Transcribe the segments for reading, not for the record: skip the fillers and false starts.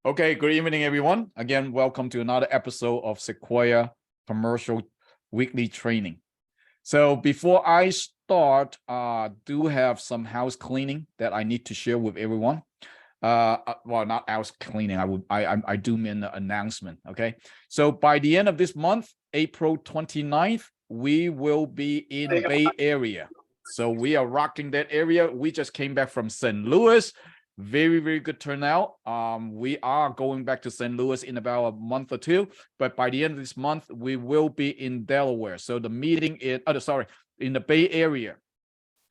Okay, good evening, everyone. Again, welcome to another episode of Sequoia Commercial Weekly Training. So before I start, do have some house cleaning that I need to share with everyone. Well, not house cleaning. I do mean the announcement. Okay. So by the end of this month, April 29th, we will be in Bay Area. So we are rocking that area. We just came back from St. Louis. Very, very good turnout. We are going back to St. Louis in about a month or two, but by the end of this month, we will be in Delaware. So the meeting is, in the Bay Area.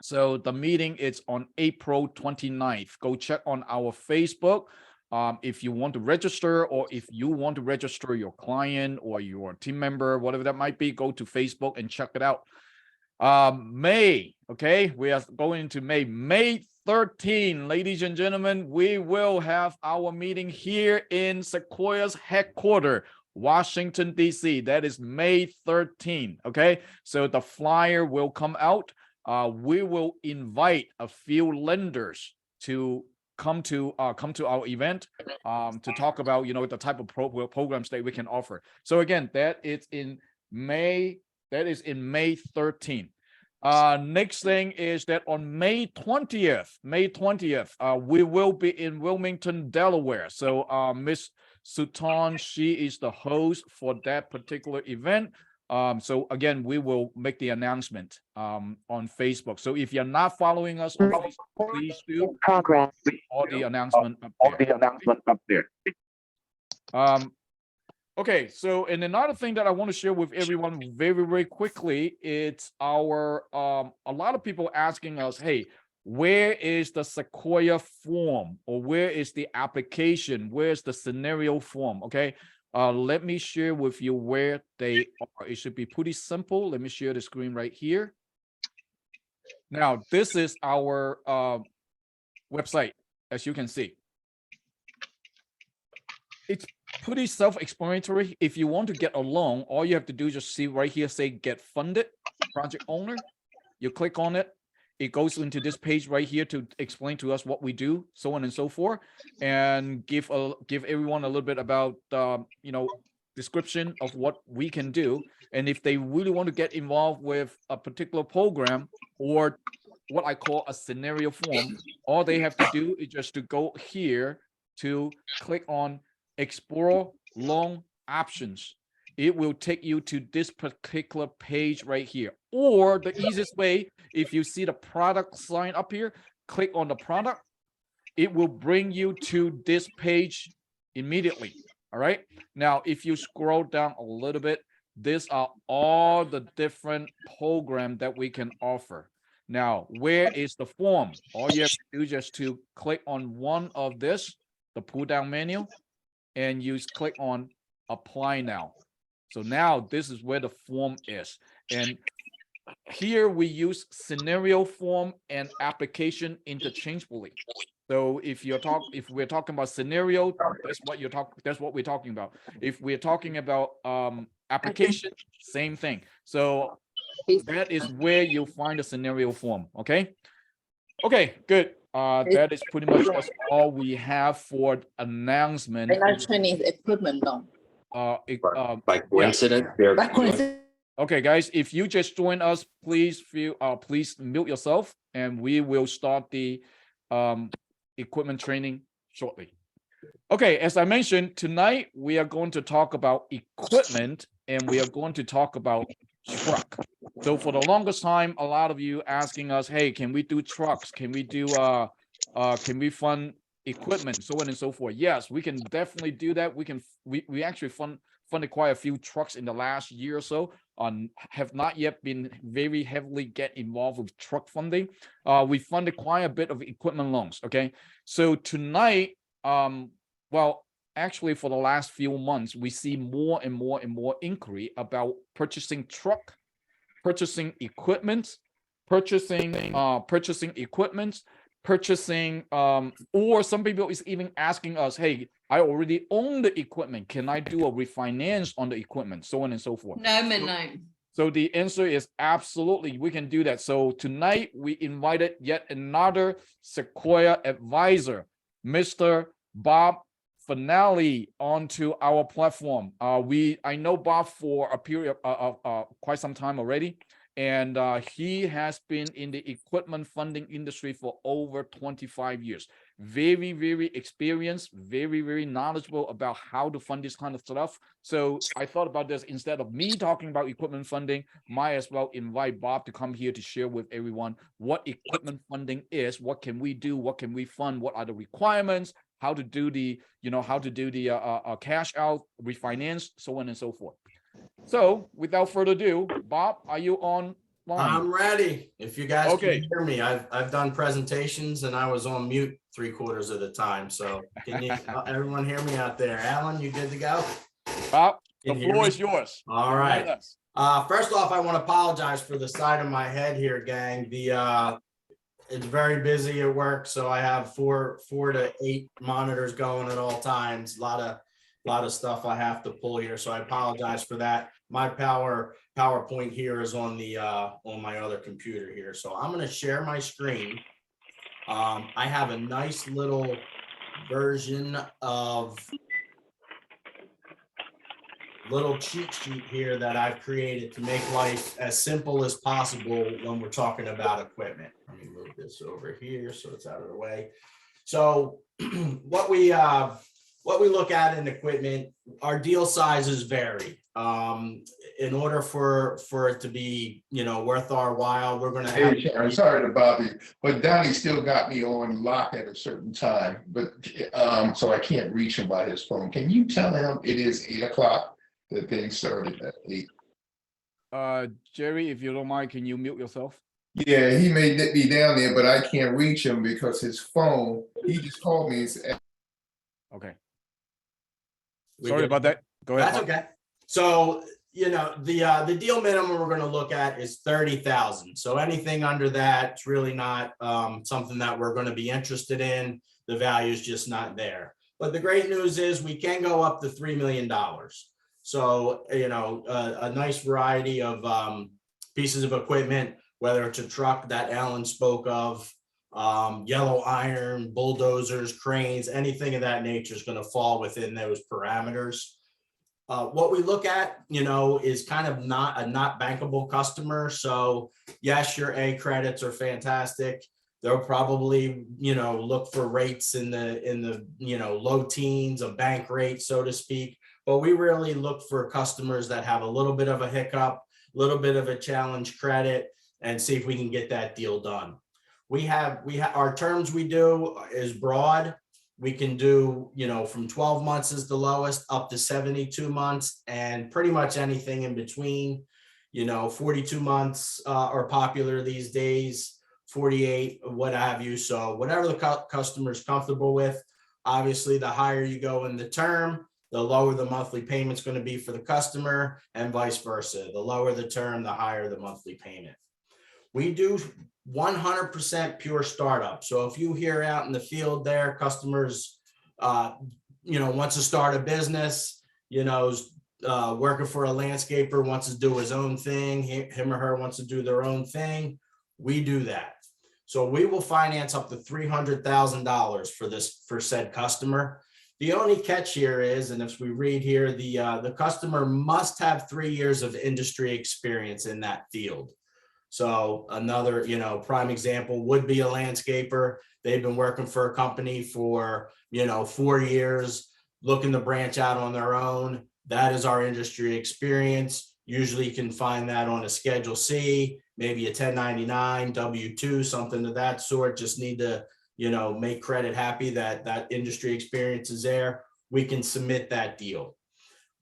So the meeting is on April 29th. Go check on our Facebook. If you want to register, or if you want to register your client or your team member, whatever that might be, go to Facebook and check it out. May, okay, we are going to May 13, ladies and gentlemen, we will have our meeting here in Sequoia's headquarters, Washington, D.C. That is May 13, okay? So the flyer will come out. We will invite a few lenders to come to our event to talk about, the type of programs that we can offer. So again, that is in May 13th. Next thing is that on May 20th, we will be in Wilmington, Delaware. So Miss Sutton, she is the host for that particular event. So again, we will make the announcement on Facebook. So if you're not following us on Facebook, please do. Progress. All the announcement up there. Okay, so and another thing that I want to share with everyone very, very quickly, it's our a lot of people asking us, hey, where is the Sequoia form, or where is the application? Where's the scenario form? Okay, let me share with you where they are. It should be pretty simple. Let me share the screen right here. Now, this is our website, as you can see. It's pretty self-explanatory. If you want to get a loan, all you have to do is just see right here, say get funded, project owner. You click on it. It goes into this page right here to explain to us what we do, so on and so forth, and give everyone a little bit about description of what we can do. And if they really want to get involved with a particular program, or what I call a scenario form, all they have to do is just to go here to click on explore loan options. It will take you to this particular page right here. Or the easiest way, if you see the product sign up here, click on the product. It will bring you to this page immediately. All right. Now, if you scroll down a little bit, these are all the different programs that we can offer. Now, where is the form? All you have to do is just to click on one of this, the pull down menu, and you click on apply now. So now this is where the form is. And here we use scenario form and application interchangeably. So if we're talking about scenario, that's what we're talking about. If we're talking about application, same thing. So that is where you'll find the scenario form. Okay, good. That is pretty much just all we have for announcement. Chinese equipment loan. By coincidence, Yeah. Okay, guys, if you just join us, please mute yourself, and we will start the equipment training shortly. Okay, as I mentioned, tonight we are going to talk about equipment, and we are going to talk about truck. So for the longest time, a lot of you asking us, hey, can we do trucks? Can we do can we fund equipment, so on and so forth? Yes, we can definitely do that. We actually funded quite a few trucks in the last year or so. Have not yet been very heavily get involved with truck funding. We funded quite a bit of equipment loans. Okay, so tonight, well, actually for the last few months, we see more and more inquiry about purchasing truck, purchasing equipment, or some people is even asking us, hey, I already own the equipment, can I do a refinance on the equipment, so on and so forth. No. So the answer is absolutely, we can do that. So tonight we invited yet another Sequoia advisor, Mr. Bob Finale, onto our platform. I know Bob for a period of quite some time already, and he has been in the equipment funding industry for over 25 years. Very, very experienced, very, very knowledgeable about how to fund this kind of stuff. So I thought about this, instead of me talking about equipment funding, might as well invite Bob to come here to share with everyone what equipment funding is, what can we do, what can we fund, what are the requirements, how to do the, cash out, refinance, so on and so forth. So without further ado, Bob, are you online? I'm ready. If you guys Okay. can hear me, I've done presentations and I was on mute 3/4 of the time. So can you everyone hear me out there? Alan, you good to go? Bob, the Can you hear floor me? is yours. All right. First off, I want to apologize for the side of my head here, gang. It's very busy at work, so I have four to 8 monitors going at all times. A lot of stuff I have to pull here, so I apologize for that. My PowerPoint here is on the on my other computer here, so I'm going to share my screen. I have a nice little version of little cheat sheet here that I've created to make life as simple as possible when we're talking about equipment. Let me move this over here so it's out of the way. So what we look at in equipment, our deal sizes vary. In order for it to be, worth our while, we're going to have. Hey, I'm sorry to bother you, but Donnie still got me on lock at a certain time, but so I can't reach him by his phone. Can you tell him it is 8 o'clock? The thing started at 8. Jerry, if you don't mind, can you mute yourself? Yeah, he may be down there, but I can't reach him because his phone, he just called me and said, okay. We Sorry good? about that. Go ahead. That's okay. So, the deal minimum we're going to look at is 30,000. So anything under that, it's really not something that we're going to be interested in. The value is just not there. But the great news is we can go up to $3 million. So, a nice variety of pieces of equipment, whether it's a truck that Alan spoke of, yellow iron, bulldozers, cranes, anything of that nature is going to fall within those parameters. What we look at, is kind of not bankable customer. So yes, your A credits are fantastic. They'll probably, look for rates in the low teens, a bank rate, so to speak. But we really look for customers that have a little bit of a hiccup, a little bit of a challenge credit, and see if we can get that deal done. We have our terms we do is broad. We can do, from 12 months is the lowest up to 72 months and pretty much anything in between. 42 months are popular these days, 48, what have you. So whatever the customer is comfortable with. Obviously, the higher you go in the term, the lower the monthly payment's going to be for the customer, and vice versa. The lower the term, the higher the monthly payment. We do 100% pure startup. So if you hear out in the field there, customers, wants to start a business, working for a landscaper, wants to do his own thing, him or her wants to do their own thing, we do that. So we will finance up to $300,000 for said customer. The only catch here is, and if we read here, the customer must have 3 years of industry experience in that field. So another, prime example would be a landscaper. They've been working for a company for, 4 years, looking to branch out on their own. That is our industry experience. Usually you can find that on a Schedule C, maybe a 1099, W-2, something of that sort. Just need to, make credit happy that industry experience is there. We can submit that deal.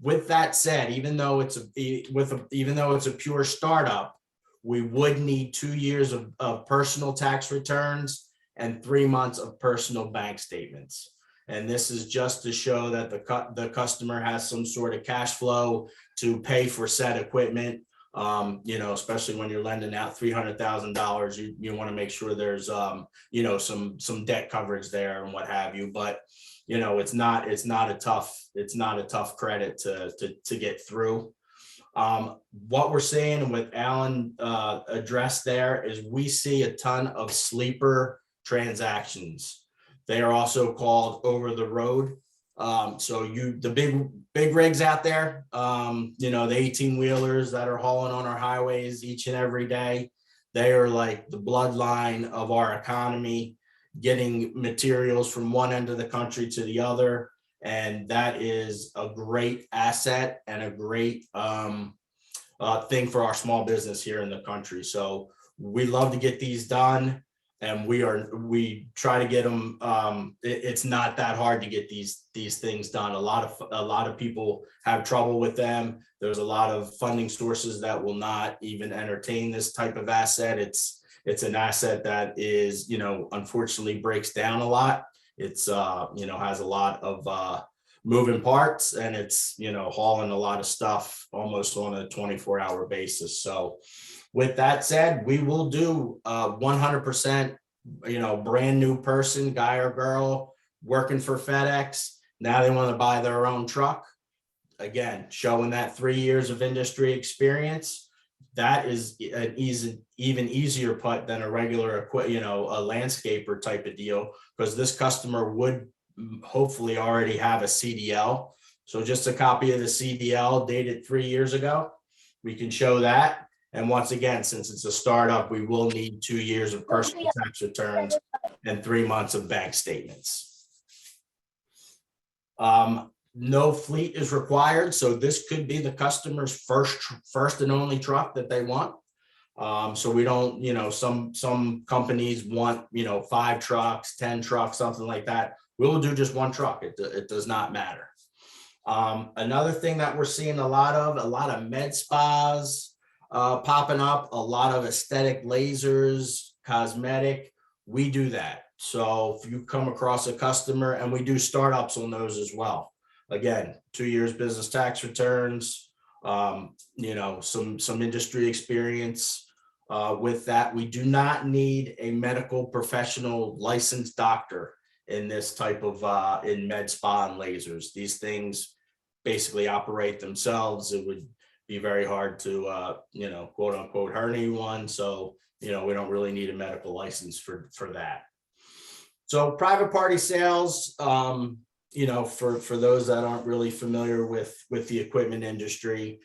With that said, even though it's a pure startup, we would need 2 years of personal tax returns and 3 months of personal bank statements. And this is just to show that the customer has some sort of cash flow to pay for said equipment. Especially when you're lending out $300,000, you want to make sure there's, some debt coverage there and what have you. But, it's not a tough credit to get through. What we're seeing, and what Alan addressed there, is we see a ton of sleeper transactions. They are also called over the road. So the big rigs out there, you know, the 18-wheelers that are hauling on our highways each and every day, they are like the bloodline of our economy, getting materials from one end of the country to the other. And that is a great asset and a great thing for our small business here in the country. So we love to get these done, and we try to get them. It's not that hard to get these things done. A lot of people have trouble with them. There's a lot of funding sources that will not even entertain this type of asset. It's an asset that is, you know, unfortunately breaks down a lot. It's you know, has a lot of moving parts, and it's, you know, hauling a lot of stuff almost on a 24-hour basis. So with that said, we will do 100%, you know, brand new person, guy or girl, working for FedEx. Now they want to buy their own truck. Again, showing that 3 years of industry experience. That is an even easier put than a regular, you know, a landscaper type of deal, because this customer would hopefully already have a CDL. So just a copy of the CDL dated 3 years ago, we can show that. And once again, since it's a startup, we will need 2 years of personal tax returns and 3 months of bank statements. No fleet is required. So this could be the customer's first and only truck that they want. So we don't, you know, some companies want, you know, 5 trucks, 10 trucks, something like that. We'll do just 1 truck. It does not matter. Another thing that we're seeing a lot of med spas popping up, a lot of aesthetic lasers, cosmetic. We do that. So if you come across a customer, and we do startups on those as well. Again, 2 years business tax returns, you know, some industry experience. With that, we do not need a medical professional licensed doctor in this type of in med spa and lasers. These things basically operate themselves. It would be very hard to you know, quote unquote, hurt anyone. So, you know, we don't really need a medical license for that. So private party sales, you know, for those that aren't really familiar with the equipment industry,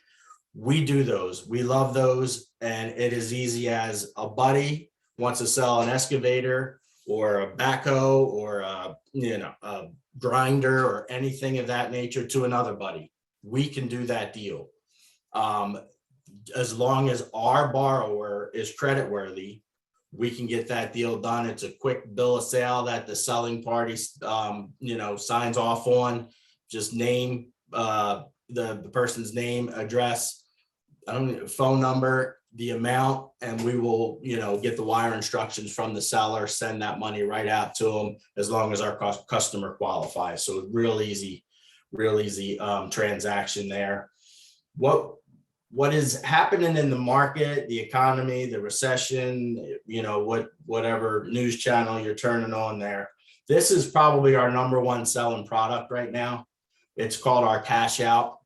we do those. We love those. And it is easy as a buddy wants to sell an excavator or a backhoe or you know, a grinder or anything of that nature to another buddy. We can do that deal. As long as our borrower is creditworthy, we can get that deal done. It's a quick bill of sale that the selling party, you know, signs off on. Just name the person's name, address, phone number, the amount, and we will, you know, get the wire instructions from the seller, send that money right out to them, as long as our customer qualifies. So real easy transaction there. What is happening in the market, the economy, the recession, you know, whatever news channel you're turning on there, this is probably our #1 selling product right now. It's called our cash out.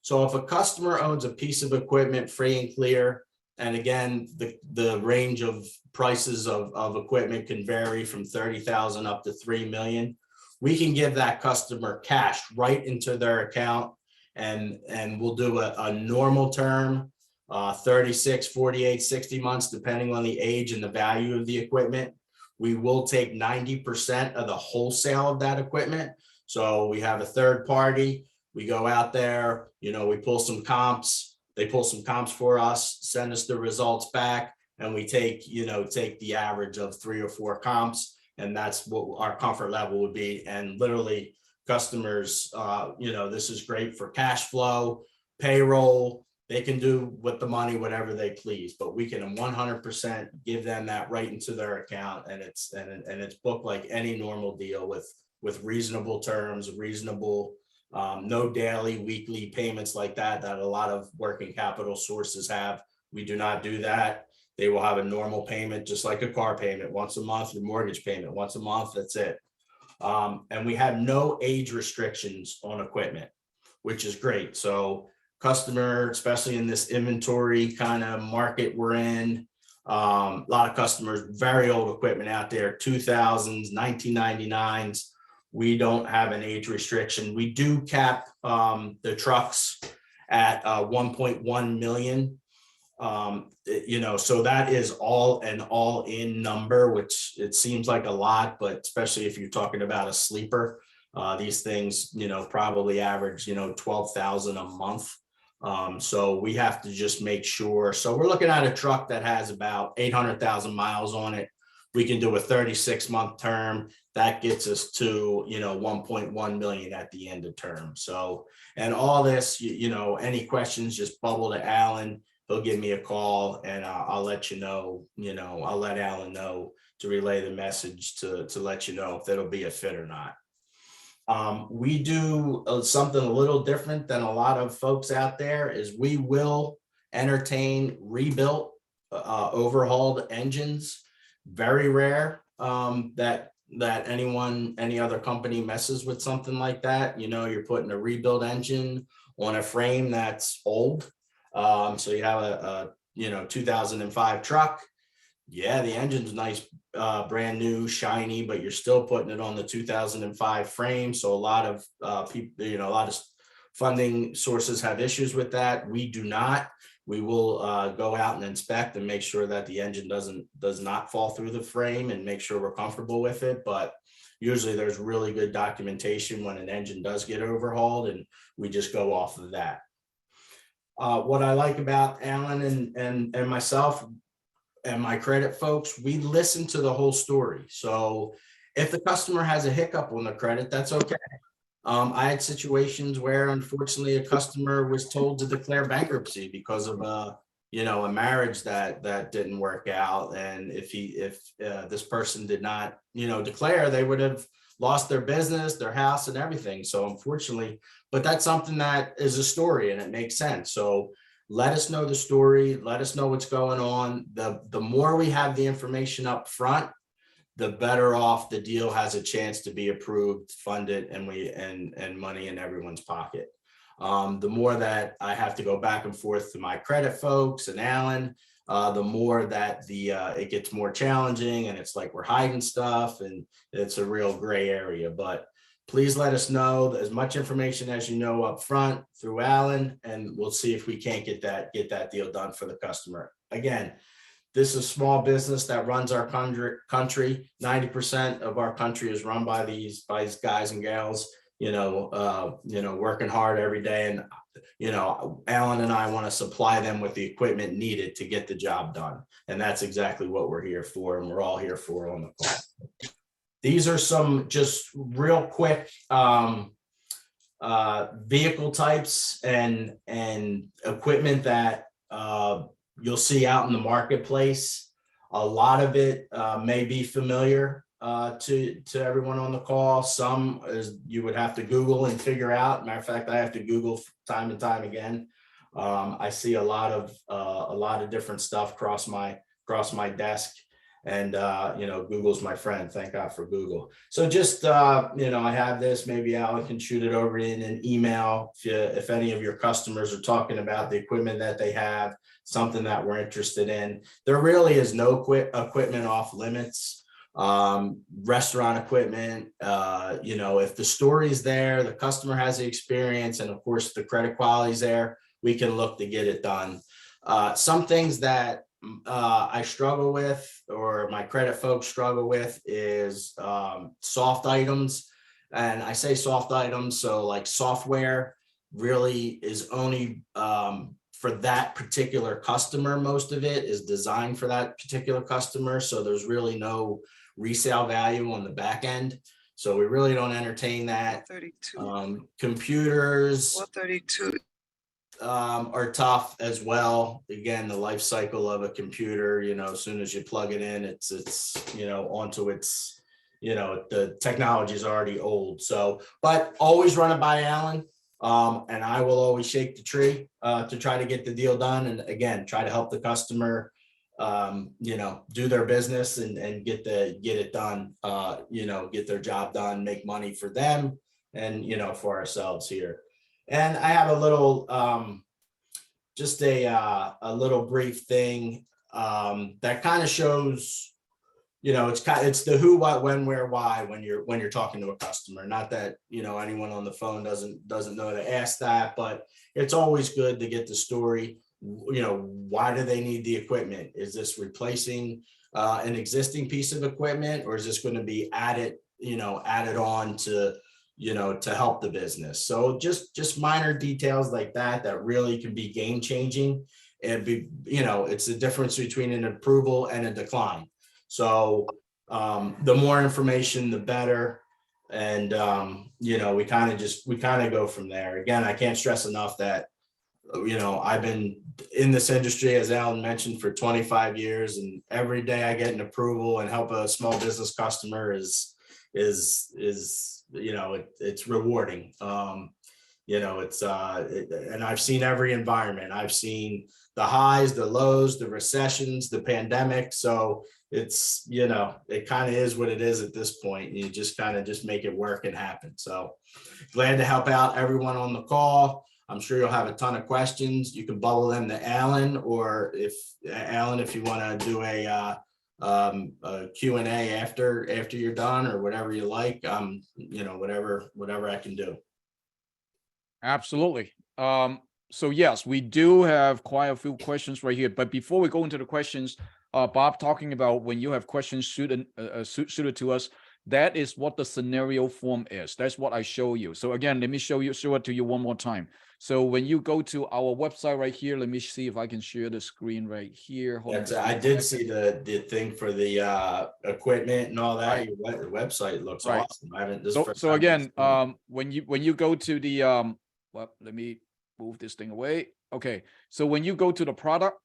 So if a customer owns a piece of equipment free and clear, and again, the range of prices of equipment can vary from 30,000 up to 3 million, we can give that customer cash right into their account. And we'll do a normal term, 36, 48, 60 months, depending on the age and the value of the equipment. We will take 90% of the wholesale of that equipment. So we have a third party. We go out there, you know, we pull some comps. They pull some comps for us, send us the results back, and we take the average of 3 or 4 comps. And that's what our comfort level would be. And literally, customers, you know, this is great for cash flow, payroll. They can do with the money whatever they please, but we can 100% give them that right into their account, and it's booked like any normal deal with reasonable terms, reasonable, no daily, weekly payments like that a lot of working capital sources have. We do not do that. They will have a normal payment, just like a car payment once a month, your mortgage payment once a month. That's it. And we have no age restrictions on equipment, which is great. So customer, especially in this inventory kind of market we're in. A lot of customers, very old equipment out there, 2000s, 1999s. We don't have an age restriction. We do cap the trucks at 1.1 million. So that is an all-in number, which it seems like a lot, but especially if you're talking about a sleeper, these things, probably average, 12,000 a month. So we have to just make sure. So we're looking at a truck that has about 800,000 miles on it. We can do a 36-month term. That gets us to, 1.1 million at the end of term. So, and all this, any questions, just bubble to Alan. He'll give me a call and I'll let you know, I'll let Alan know to relay the message to let you know if it'll be a fit or not. We do something a little different than a lot of folks out there is we will entertain rebuilt, overhauled engines. Very rare that any other company messes with something like that. You're putting a rebuilt engine on a frame that's old. So you have a 2005 truck. Yeah, the engine's nice, brand new, shiny, but you're still putting it on the 2005 frame. So a lot of people, a lot of funding sources have issues with that. We do not. We will go out and inspect and make sure that the engine does not fall through the frame and make sure we're comfortable with it. But usually there's really good documentation when an engine does get overhauled, and we just go off of that. What I like about Alan and myself and my credit folks, we listen to the whole story. So if the customer has a hiccup on the credit, that's okay. I had situations where unfortunately a customer was told to declare bankruptcy because of a marriage that didn't work out. And if this person did not, declare, they would have lost their business, their house and everything. So unfortunately, but that's something that is a story and it makes sense. So let us know the story. Let us know what's going on. The more we have the information up front, the better off the deal has a chance to be approved, funded, and money in everyone's pocket. The more that I have to go back and forth to my credit folks and Alan, the more that it gets more challenging, and it's like we're hiding stuff, and it's a real gray area. But please let us know as much information as you know up front through Alan, and we'll see if we can't get that deal done for the customer. Again, this is small business that runs our country. 90% of our country is run by these guys and gals, working hard every day. And, Alan and I want to supply them with the equipment needed to get the job done. And that's exactly what we're here for. And we're all here for on the call. These are some just real quick vehicle types and equipment that you'll see out in the marketplace. A lot of it may be familiar to everyone on the call. Some is you would have to Google and figure out. Matter of fact, I have to Google time and time again. I see a lot of different stuff cross my desk, and Google's my friend. Thank God for Google. So just I have this. Maybe Alan can shoot it over in an email if any of your customers are talking about the equipment that they have, something that we're interested in. There really is no equipment off limits. Restaurant equipment, if the story's there, the customer has the experience, and of course the credit quality's there, we can look to get it done. Some things that I struggle with, or my credit folks struggle with, is soft items. And I say soft items, so like software really is only for that particular customer. Most of it is designed for that particular customer, so there's really no resale value on the back end. So we really don't entertain that. 32. Computers 432. Are tough as well. Again, the life cycle of a computer, as soon as you plug it in, it's onto its, the technology is already old. So, but always run it by Alan. And I will always shake the tree to try to get the deal done. And again, try to help the customer, do their business and get it done, get their job done, make money for them and, for ourselves here. And I have a little a little brief thing that kind of shows, it's the who, what, when, where, why when you're talking to a customer. Not that anyone on the phone doesn't know to ask that, but it's always good to get the story. Why do they need the equipment? Is this replacing an existing piece of equipment, or is this going to be added on to to help the business? So just minor details like that really can be game changing, and it's the difference between an approval and a decline. So the more information, the better. And we kind of go from there. Again, I can't stress enough that I've been in this industry, as Alan mentioned, for 25 years, and every day I get an approval and help a small business customer is it's rewarding. And I've seen every environment. I've seen the highs, the lows, the recessions, the pandemic. So it's, it kind of is what it is at this point. You just kind of just make it work and happen. So glad to help out everyone on the call. I'm sure you'll have a ton of questions. You can bubble them to Alan, or if you want to do a Q&A after you're done, or whatever you like, whatever I can do. Absolutely. So yes, we do have quite a few questions right here, but before we go into the questions, Bob, talking about when you have questions suited to us, that is what the scenario form is. That's what I show you. So again, let me show it to you one more time. So when you go to our website right here, let me see if I can share the screen right here. I did see the thing for the equipment and all that. Right. Your website looks awesome. I haven't. So again, when you go to the well, let me move this thing away. Okay, so when you go to the product.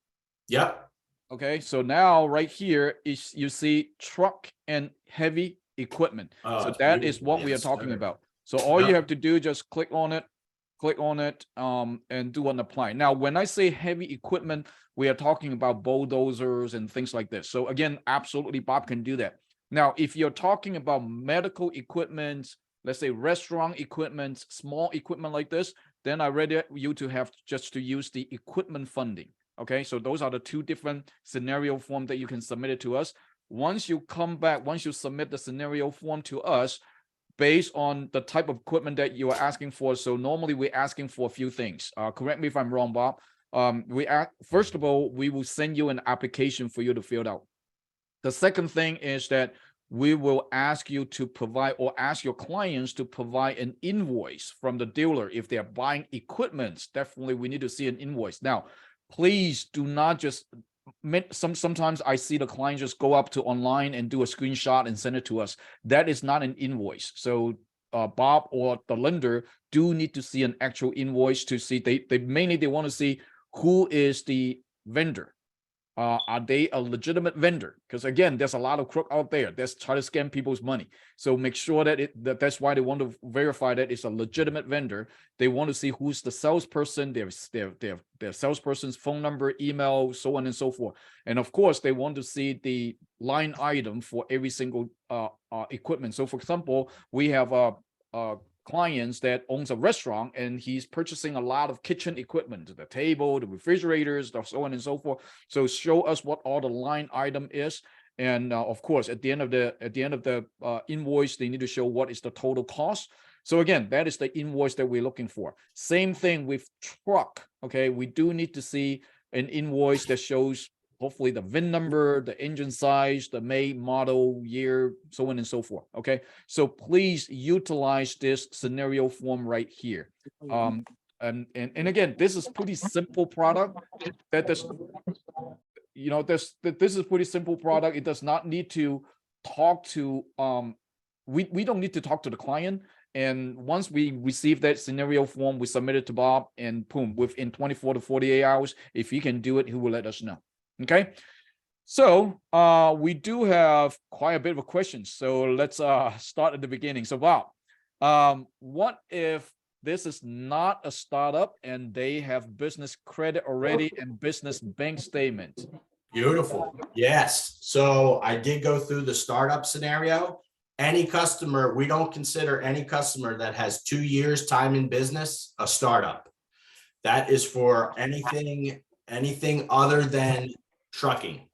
Yep. Okay, so now right here is you see truck and heavy equipment. So that is what we are talking about. So all you have to do, just click on it, and do an apply. Now, when I say heavy equipment, we are talking about bulldozers and things like this. So again, absolutely, Bob can do that. Now, if you're talking about medical equipment, let's say restaurant equipment, small equipment like this, then I ready you to have just to use the equipment funding. Okay, so those are the two different scenario forms that you can submit it to us. Once you submit the scenario form to us, based on the type of equipment that you are asking for. So normally we're asking for a few things. Correct me if I'm wrong, Bob. First of all, we will send you an application for you to fill out. The second thing is that we will ask you to provide, or ask your clients to provide, an invoice from the dealer. If they're buying equipment, definitely we need to see an invoice. Now, please do not just, sometimes I see the client just go up to online and do a screenshot and send it to us. That is not an invoice. So Bob or the lender do need to see an actual invoice to see, they mainly want to see who is the vendor. Are they a legitimate vendor? Because again, there's a lot of crook out there that's trying to scam people's money. So make sure that that's why they want to verify that it's a legitimate vendor. They want to see who's the salesperson, their salesperson's phone number, email, so on and so forth. And of course, they want to see the line item for every single equipment. So for example, we have clients that owns a restaurant, and he's purchasing a lot of kitchen equipment, the table, the refrigerators, so on and so forth. So show us what all the line item is, and of course, at the end of the invoice, they need to show what is the total cost. So again, that is the invoice that we're looking for. Same thing with truck. Okay, we do need to see an invoice that shows hopefully the VIN number, the engine size, the make, model, year, so on and so forth. Okay, so please utilize this scenario form right here. And again, this is pretty simple product. This is pretty simple product. It does not need to talk to we don't need to talk to the client. And once we receive that scenario form, we submit it to Bob, and boom, within 24 to 48 hours, if he can do it, he will let us know. Okay, so we do have quite a bit of questions. So let's start at the beginning. So Bob, what if this is not a startup and they have business credit already and business bank statement? Beautiful. Yes. So I did go through the startup scenario. Any customer, we don't consider any customer that has 2 years time in business a startup. That is for anything other than trucking.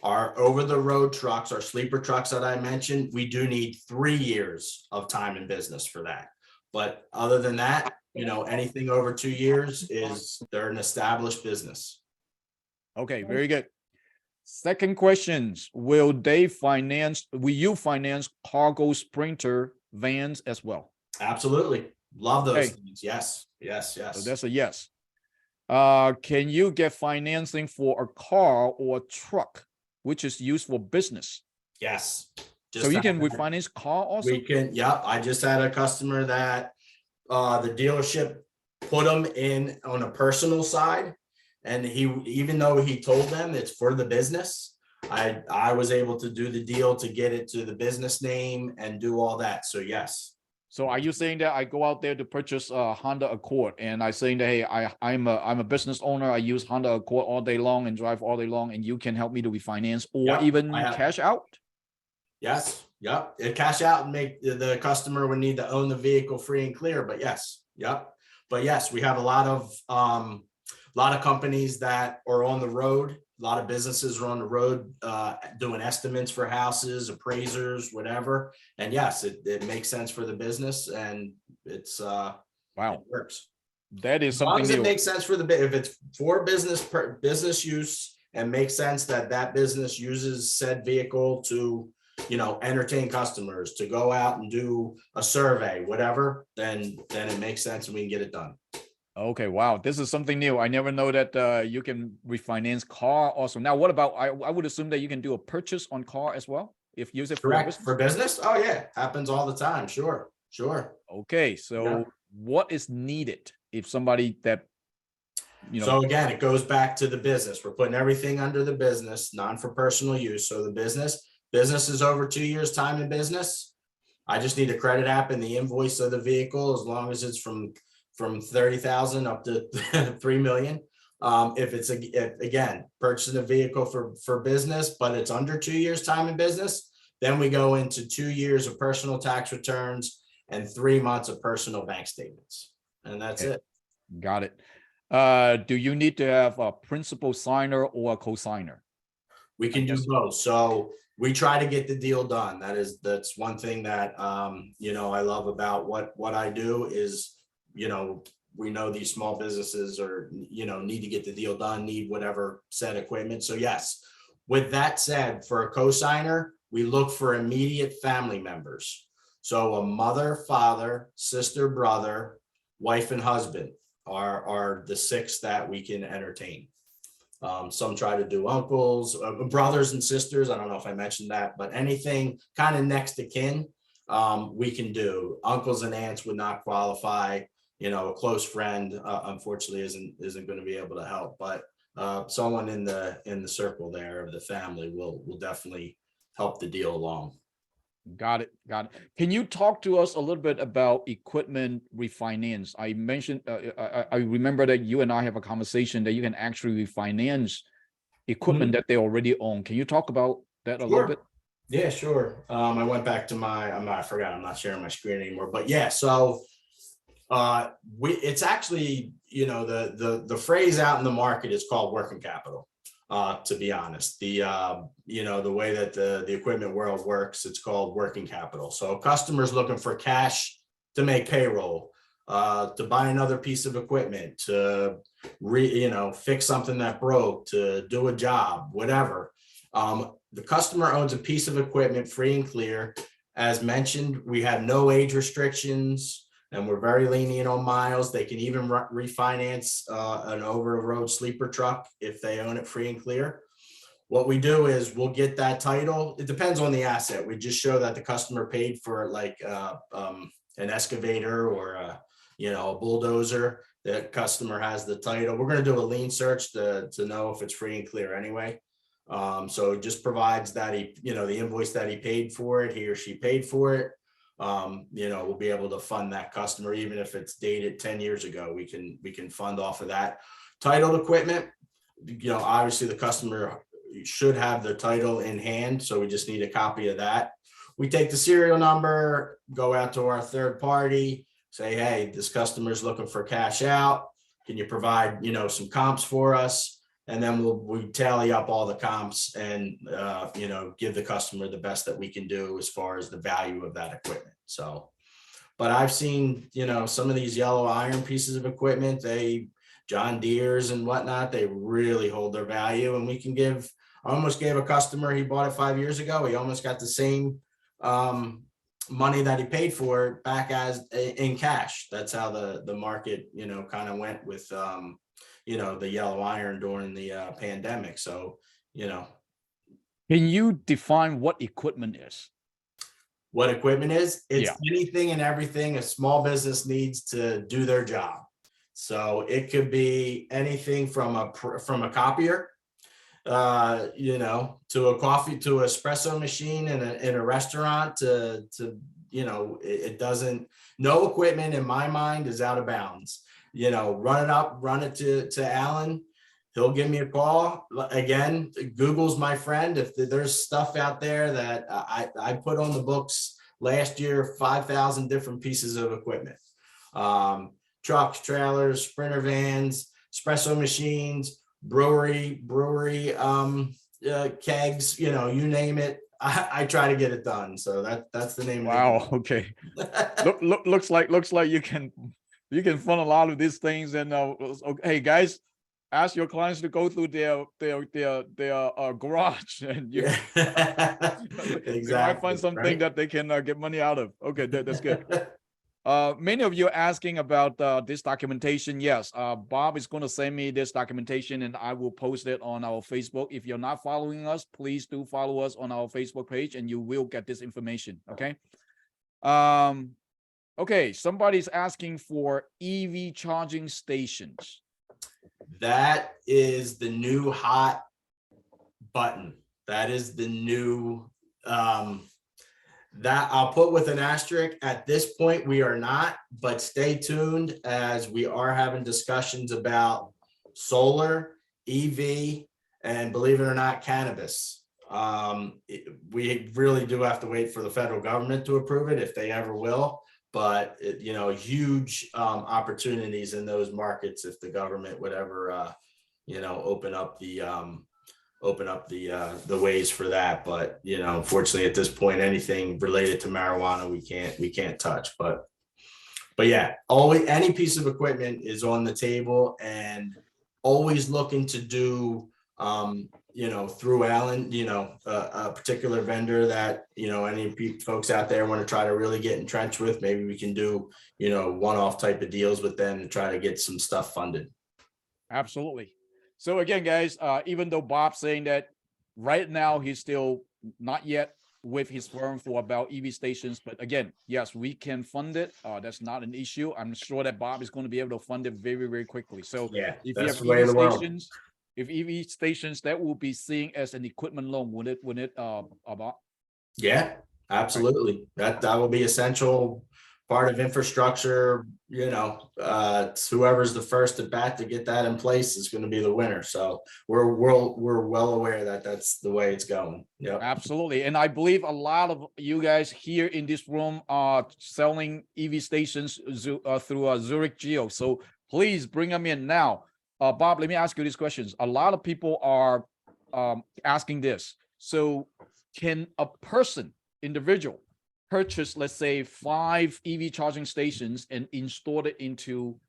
Our over-the-road trucks, our sleeper trucks that I mentioned, we do need 3 years of time in business for that. But other than that, anything over 2 years they're an established business. Okay, very good. Second questions, will you finance cargo sprinter vans as well? Absolutely. Love those Okay. things. Yes. So that's a yes. Can you get financing for a car or truck, which is used for business? Yes. So you can refinance car also? We can, yeah. I just had a customer that the dealership put them in on a personal side. And even though he told them it's for the business, I was able to do the deal to get it to the business name and do all that. So yes. So are you saying that I go out there to purchase a Honda Accord and I saying that, hey, I'm a business owner, I use Honda Accord all day long and drive all day long, and you can help me to refinance or Yep, even I have. cash out? Yes. Yep. It cash out and make the customer would need to own the vehicle free and clear. But yes. Yep. But yes, we have a lot of companies that are on the road. A lot of businesses are on the road doing estimates for houses, appraisers, whatever. And yes, it makes sense for the business, and it's Wow, it works. that is As long something as it new. makes sense for if it's for business use and makes sense that business uses said vehicle to, entertain customers, to go out and do a survey, whatever, then it makes sense and we can get it done. Okay, wow, this is something new. I never know that you can refinance car also. Now, what about, I would assume that you can do a purchase on car as well if you use it for Correct. business? For business? Oh yeah, happens all the time. Sure. Okay, so what is needed if somebody that, So again, it goes back to the business. We're putting everything under the business, non for personal use. So the business is over 2 years time in business. I just need a credit app and the invoice of the vehicle, as long as it's from 30,000 up to 3 million. If it's again, purchasing a vehicle for business, but it's under 2 years time in business, then we go into 2 years of personal tax returns and 3 months of personal bank statements. And that's it. Got it. Do you need to have a principal signer or a co-signer? We can do both. So we try to get the deal done. That's one thing that I love about what I do is, we know these small businesses are, need to get the deal done, need whatever said equipment. So yes, with that said, for a co-signer, we look for immediate family members. So a mother, father, sister, brother, wife, and husband are the 6 that we can entertain. Some try to do uncles, brothers and sisters. I don't know if I mentioned that, but anything kind of next to kin, we can do. Uncles and aunts would not qualify. A close friend, unfortunately, isn't going to be able to help, but someone in the circle there of the family will definitely help the deal along. Got it. Can you talk to us a little bit about equipment refinance? I mentioned, I remember that you and I have a conversation that you can actually refinance equipment that they already own. Can you talk about that a little bit? Yeah, sure. I went back to I forgot, I'm not sharing my screen anymore, but yeah, so it's actually, the phrase out in the market is called working capital. To be honest, the way that the equipment world works, it's called working capital. So customers looking for cash to make payroll, to buy another piece of equipment, to fix something that broke, to do a job, whatever. The customer owns a piece of equipment free and clear. As mentioned, we have no age restrictions. And we're very lenient on miles. They can even refinance an over-the-road sleeper truck if they own it free and clear. What we do is we'll get that title. It depends on the asset. We just show that the customer paid for like an excavator or a bulldozer. The customer has the title. We're going to do a lien search to know if it's free and clear anyway. So it just provides that the invoice that he paid for it, he or she paid for it. We'll be able to fund that customer, even if it's dated 10 years ago, we can fund off of that. Titled equipment, obviously the customer should have the title in hand. So we just need a copy of that. We take the serial number, go out to our third party, say, hey, this customer is looking for cash out. can you provide, some comps for us? And then we tally up all the comps and, give the customer the best that we can do as far as the value of that equipment. So, but I've seen, some of these yellow iron pieces of equipment, John Deere's and whatnot, they really hold their value. And I almost gave a customer, he bought it 5 years ago. He almost got the same money that he paid for it back as in cash. That's how the market, kind of went with, the yellow iron during the pandemic. So, Can you define what equipment is? what equipment is? It's Yeah. anything and everything a small business needs to do their job. So it could be anything from a copier, to a coffee, to an espresso machine in a restaurant, it doesn't, no equipment in my mind is out of bounds. Run it to Alan. He'll give me a call. Again, Google's my friend. If there's stuff out there that I put on the books last year, 5,000 different pieces of equipment. Trucks, trailers, sprinter vans, espresso machines, brewery, kegs, you name it. I try to get it done. So that's the name. Wow. Okay. Looks like you can fund a lot of these things. And hey guys, ask your clients to go through their garage, and you Exactly. they might find something right? that they can get money out of. Okay, that's good. Many of you are asking about this documentation. Yes, Bob is going to send me this documentation and I will post it on our Facebook. If you're not following us, please do follow us on our Facebook page and you will get this information. Okay. Okay, somebody's asking for EV charging stations. That is the new hot button. That is the new, that I'll put with an asterisk. At this point, we are not, but stay tuned as we are having discussions about solar, EV, and believe it or not, cannabis. We really do have to wait for the federal government to approve it if they ever will. But huge opportunities in those markets if the government would ever, open up the ways for that. But unfortunately, at this point, anything related to marijuana, we can't touch. But yeah, always any piece of equipment is on the table, and always looking to do through Alan, a particular vendor that, any folks out there want to try to really get entrenched with, maybe we can do, one-off type of deals with them to try to get some stuff funded. Absolutely. So again, guys, even though Bob's saying that right now he's still not yet with his firm for about EV stations, but again, yes, we can fund it. That's not an issue. I'm sure that Bob is going to be able to fund it very, very quickly. So yeah, if you have EV stations, EV stations that will be seen as an equipment loan, would it, Bob? Yeah, absolutely. That will be essential part of infrastructure. Whoever's the first at bat to get that in place is going to be the winner. So we're well aware that that's the way it's going. Yeah, absolutely. And I believe a lot of you guys here in this room are selling EV stations through Zurich Geo. So please bring them in now. Bob, let me ask you these questions. A lot of people are asking this. So can a individual, purchase, let's say, 5 EV charging stations and install it into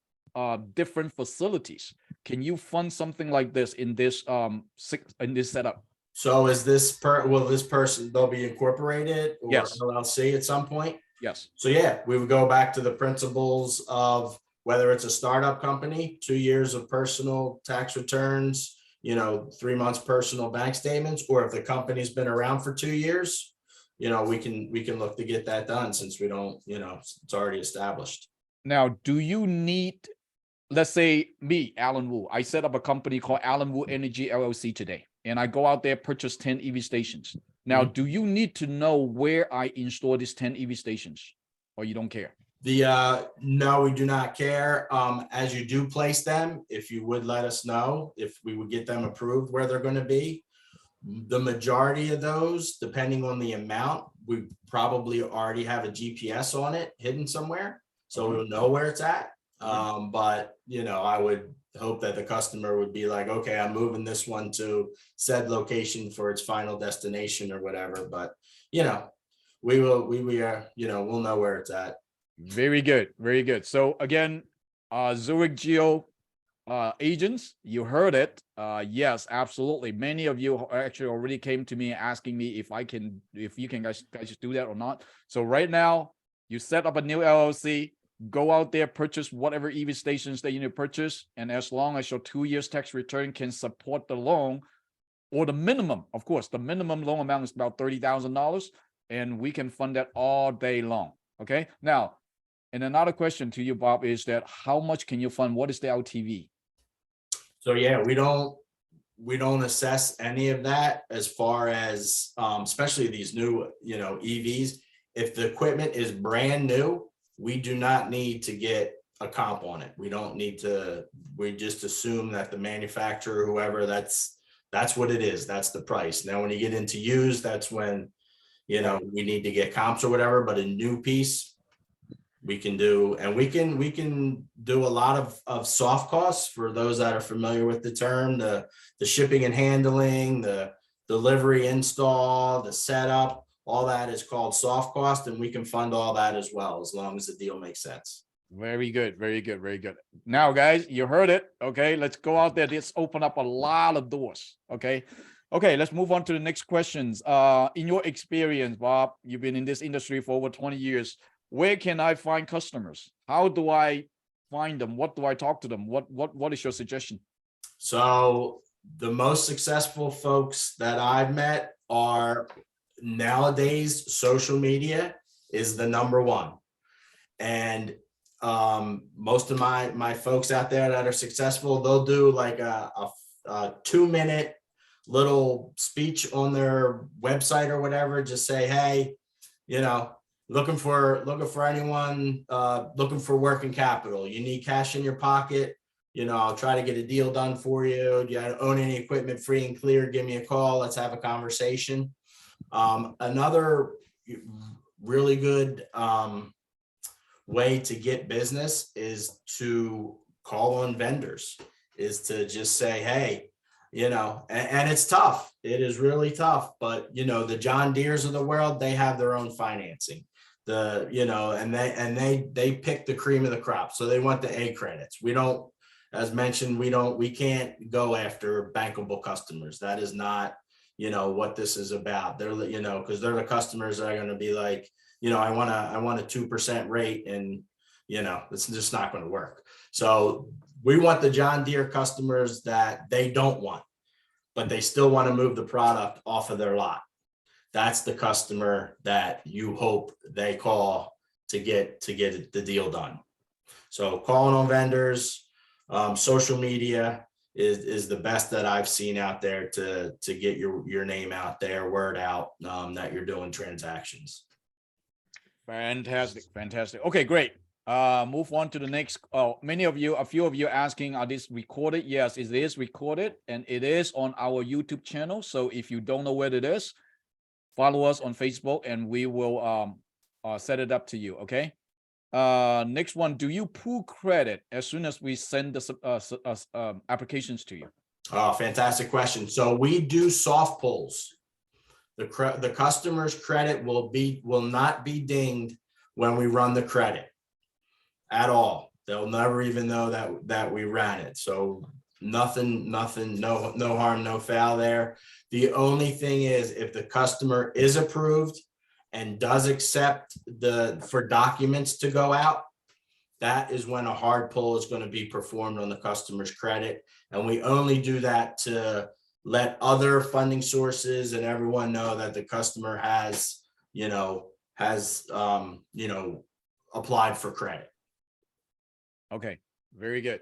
different facilities? Can you fund something like this in this setup? So is will this person, they'll be incorporated or yes. LLC at some point? Yes. So yeah, we would go back to the principles of whether it's a startup company, 2 years of personal tax returns, 3 months personal bank statements, or if the company's been around for 2 years, we can look to get that done since we don't, it's already established. Now, do you need, let's say me, Alan Wu, I set up a company called Alan Wu Energy LLC today, and I go out there, purchase 10 EV stations. Now, do you need to know where I install these 10 EV stations, or you don't care? No, we do not care. As you do place them, if you would let us know if we would get them approved where they're going to be. The majority of those, depending on the amount, we probably already have a GPS on it hidden somewhere, so we'll know where it's at. But I would hope that the customer would be like, okay, I'm moving this one to said location for its final destination or whatever. But, we'll know where it's at. Very good. Very good. So again, Zurich Geo agents, you heard it. Yes, absolutely. Many of you actually already came to me asking me if you can guys do that or not. So right now, you set up a new LLC, go out there, purchase whatever EV stations that you need to purchase, and as long as your 2 years tax return can support the loan, or the minimum, of course, the minimum loan amount is about $30,000, and we can fund that all day long. Okay. Now, and another question to you, Bob, is that how much can you fund? What is the LTV? So yeah, we don't assess any of that as far as especially these new EVs. If the equipment is brand new, we do not need to get a comp on it. We don't need to. We just assume that the manufacturer, whoever, that's what it is. That's the price. Now, when you get into used, that's when we need to get comps or whatever. But a new piece, we can do, and we can do a lot of soft costs for those that are familiar with the term, the shipping and handling, the delivery, install, the setup, all that is called soft cost, and we can fund all that as well, as long as the deal makes sense. Very good. Very good. Very good. Now, guys, you heard it. Okay, let's go out there. Let's open up a lot of doors. Okay. Okay, let's move on to the next questions. In your experience, Bob, you've been in this industry for over 20 years. Where can I find customers? How do I find them? What do I talk to them? What is your suggestion? So the most successful folks that I've met are, nowadays, social media is the number one. And most of my folks out there that are successful, they'll do like a 2-minute little speech on their website or whatever. Just say, hey, looking for anyone looking for working capital. You need cash in your pocket. I'll try to get a deal done for you. You own any equipment free and clear, give me a call. Let's have a conversation. Another really good way to get business is to call on vendors, is to just say, hey, and it's tough. It is really tough, but the John Deeres of the world, they have their own financing. And they pick the cream of the crop. So they want the A credits. We don't, as mentioned, we can't go after bankable customers. That is not, what this is about. They're, because they're the customers that are going to be like, I want a 2% rate, and, it's just not going to work. So we want the John Deere customers that they don't want, but they still want to move the product off of their lot. That's the customer that you hope they call to get the deal done. So calling on vendors, social media is the best that I've seen out there to get your name out there, word out, that you're doing transactions. Fantastic. Fantastic. Okay, great. Move on to the next. A few of you asking, are this recorded? Yes, it is recorded, and it is on our YouTube channel. So if you don't know where it is, follow us on Facebook, and we will set it up to you. Okay. Next one. Do you pull credit as soon as we send the applications to you? Oh, fantastic question. So we do soft pulls. The customer's credit will not be dinged when we run the credit at all. They'll never even know that we ran it. So nothing, no harm, no foul there. The only thing is, if the customer is approved and does accept for documents to go out, that is when a hard pull is going to be performed on the customer's credit. And we only do that to let other funding sources and everyone know that the customer has applied for credit. Okay, very good.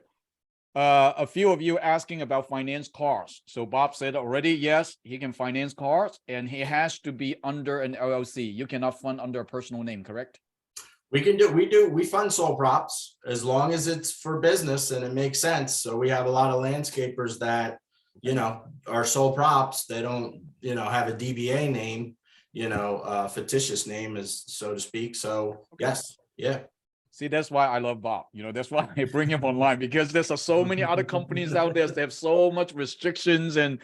A few of you asking about finance cars. So Bob said already, yes, he can finance cars, and he has to be under an LLC. You cannot fund under a personal name, correct? We fund sole props as long as it's for business and it makes sense. So we have a lot of landscapers that, are sole props. They don't, have a DBA name, fictitious name, is so to speak. So yes, yeah. See, that's why I love Bob. That's why I bring him online, because there's so many other companies out there that have so much restrictions, and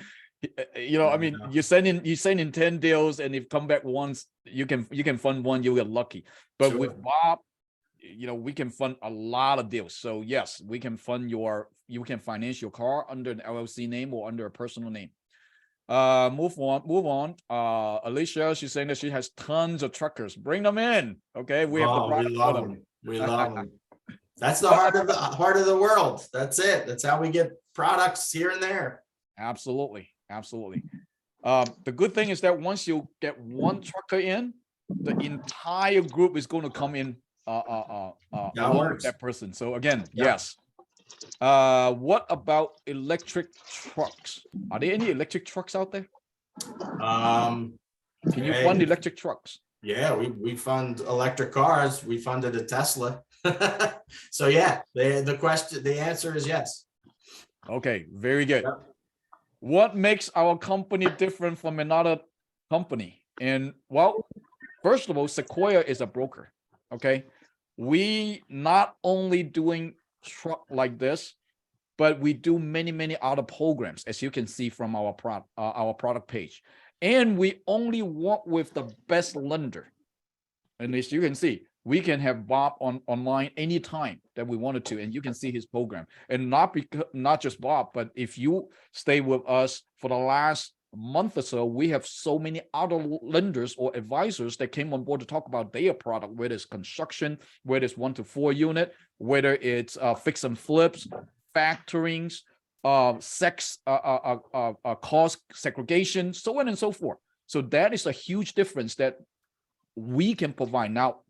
I mean, you send in 10 deals, and if come back once, you can fund one, you get lucky. But Sure. with Bob, we can fund a lot of deals. So yes, we can you can finance your car under an LLC name or under a personal name. Move on. Alicia, she's saying that she has tons of truckers. Bring them in. Okay, we have the We product for love them. them. We love them. That's the heart of the world. That's it. That's how we get products here and there. Absolutely. The good thing is that once you get one trucker in, the entire group is going to come in along with that person. So again, yes. What about electric trucks? Are there any electric trucks out there? Can you fund electric trucks? Yeah, we fund electric cars. We funded a Tesla. So yeah, the answer is yes. Okay, very good. Yep. What makes our company different from another company? And well, first of all, Sequoia is a broker. Okay, we not only doing truck like this, but we do many other programs, as you can see from our product page. And we only work with the best lender. And as you can see, we can have Bob online anytime that we wanted to, and you can see his program. And not just Bob, but if you stay with us for the last month or so, we have so many other lenders or advisors that came on board to talk about their product, whether it's construction, whether it's 1 to 4 unit, whether it's fix and flips, factorings, cost segregation, so on and so forth. So that is a huge difference that we can provide. Now,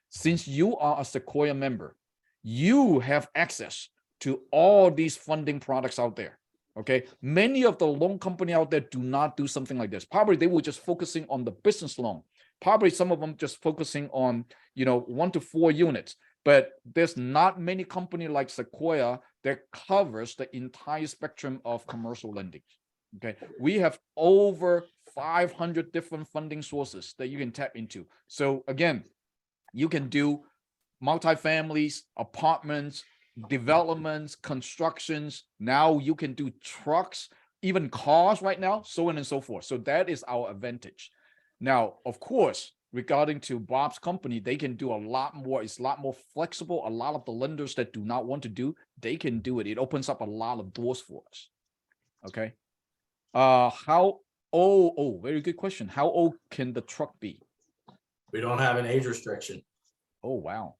since you are a Sequoia member, you have access to all these funding products out there. Okay, many of the loan company out there do not do something like this. Probably they were just focusing on the business loan. Probably some of them just focusing on 1 to 4 units. But there's not many company like Sequoia that covers the entire spectrum of commercial lending. Okay, we have over 500 different funding sources that you can tap into. So again, you can do multifamilies, apartments, developments, constructions. Now you can do trucks, even cars right now, so on and so forth. So that is our advantage. Now, of course, regarding to Bob's company, they can do a lot more. It's a lot more flexible. A lot of the lenders that do not want to do, they can do it. It opens up a lot of doors for us. Okay. How old? Very good question. How old can the truck be? We don't have an age restriction. Oh, wow.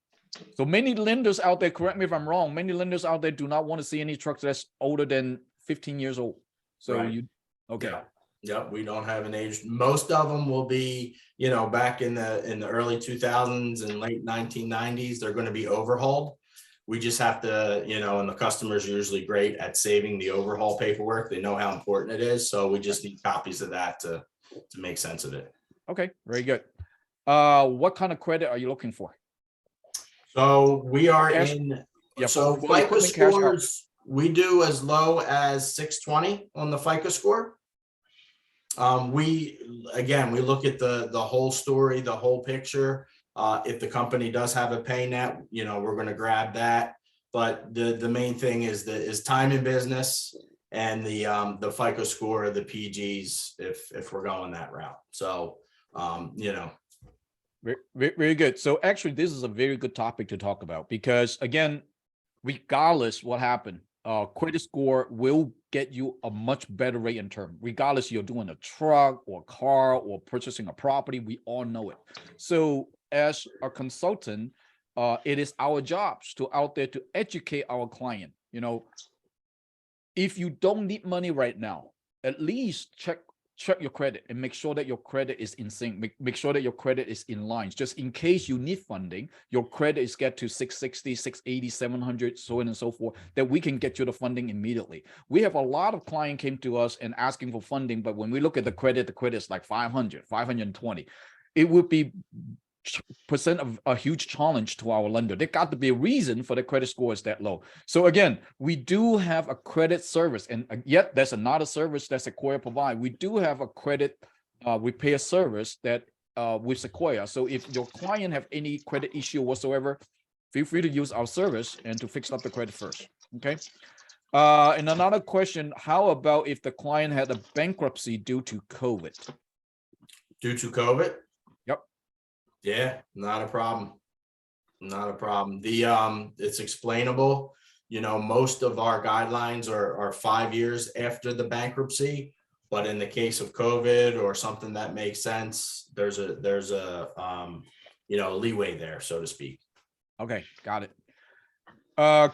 So many lenders out there, correct me if I'm wrong, many lenders out there do not want to see any trucks that's older than 15 years old. So right. Okay. Yeah. Yep, we don't have an age. Most of them will be, back in the early 2000s and late 1990s, they're going to be overhauled. We just have to, and the customers are usually great at saving the overhaul paperwork. They know how important it is. So we just need copies of that to make sense of it. Okay, very good. What kind of credit are you looking for? So we are Cash, so FICO scores, we do as low as 620 on the FICO score. We look at the whole story, the whole picture. If the company does have a pay net, we're going to grab that. But the main thing is time in business and the FICO score, the PGs, if we're going that route. So, Very good. So actually, this is a very good topic to talk about because, again, regardless what happened, credit score will get you a much better rate in term, regardless you're doing a truck or car or purchasing a property. We all know it. So as a consultant, it is our jobs to out there to educate our client. If you don't need money right now, at least check your credit and make sure that your credit is in sync. Make sure that your credit is in line. Just in case you need funding, your credit is get to 660, 680, 700, so on and so forth, that we can get you the funding immediately. We have a lot of clients came to us and asking for funding, but when we look at the credit is like 500, 520. It would be present a huge challenge to our lender. There got to be a reason for the credit score is that low. So again, we do have a credit service, and yet there's another service that Sequoia provide. We do have a credit repair service that with Sequoia. So if your client have any credit issue whatsoever, feel free to use our service and to fix up the credit first. Okay. And another question, how about if the client had a bankruptcy due to COVID? Due to COVID? Yep. Yeah, not a problem. Not a problem. It's explainable. You know, most of our guidelines are 5 years after the bankruptcy, but in the case of COVID or something that makes sense, there's a leeway there, so to speak. Okay, got it.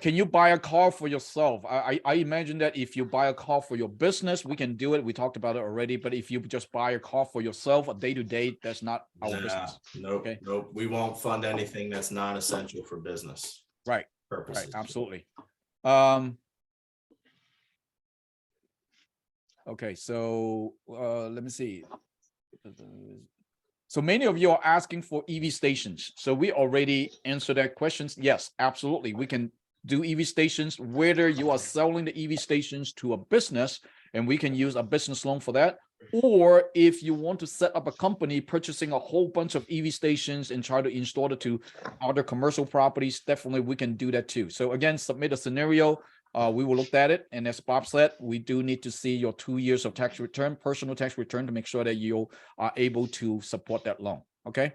Can you buy a car for yourself? I imagine that if you buy a car for your business, we can do it. We talked about it already, but if you just buy a car for yourself, a day-to-day, that's not our business. Nope, Okay. nope. We won't fund anything that's non-essential for business Right, purposes. right, absolutely. Okay, so let me see. So many of you are asking for EV stations. So we already answered that questions. Yes, absolutely. We can do EV stations, whether you are selling the EV stations to a business and we can use a business loan for that. Or if you want to set up a company purchasing a whole bunch of EV stations and try to install it to other commercial properties, definitely we can do that too. So again, submit a scenario. We will look at it. And as Bob said, we do need to see your 2 years of tax return, personal tax return, to make sure that you are able to support that loan. Okay.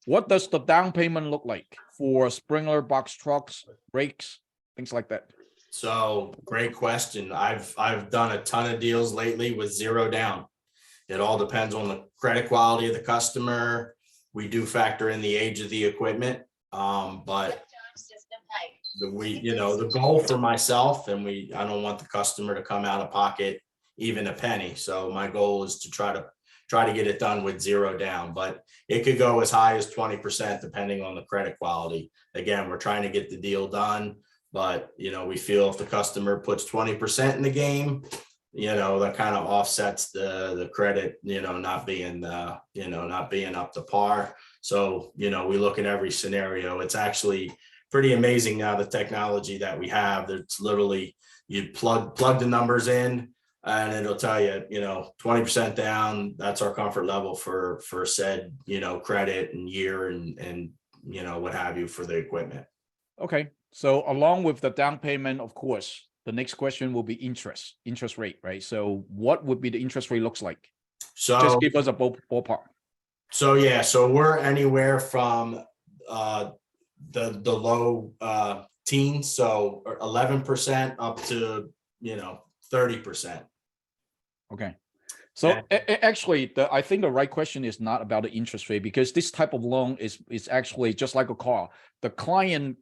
What does the down payment look like for sprinkler box trucks, brakes, things like that? So great question. I've done a ton of deals lately with 0 down. It all depends on the credit quality of the customer. We do factor in the age of the equipment. But the goal for myself, and I don't want the customer to come out of pocket even a penny. So my goal is to try to get it done with 0 down, but it could go as high as 20% depending on the credit quality. Again, we're trying to get the deal done, but we feel if the customer puts 20% in the game, that kind of offsets the credit, not being up to par. So, we look at every scenario. It's actually pretty amazing now, the technology that we have. That's literally, you plug the numbers in and it'll tell you, 20% down, that's our comfort level for said, credit and year and what have you for the equipment. Okay. So along with the down payment, of course, the next question will be interest rate, right? So what would be the interest rate looks like? So just give us a ballpark. So yeah, so we're anywhere from the low teens, so 11% up to 30%. Okay. So actually, I think the right question is not about the interest rate, because this type of loan is actually just like a car. The client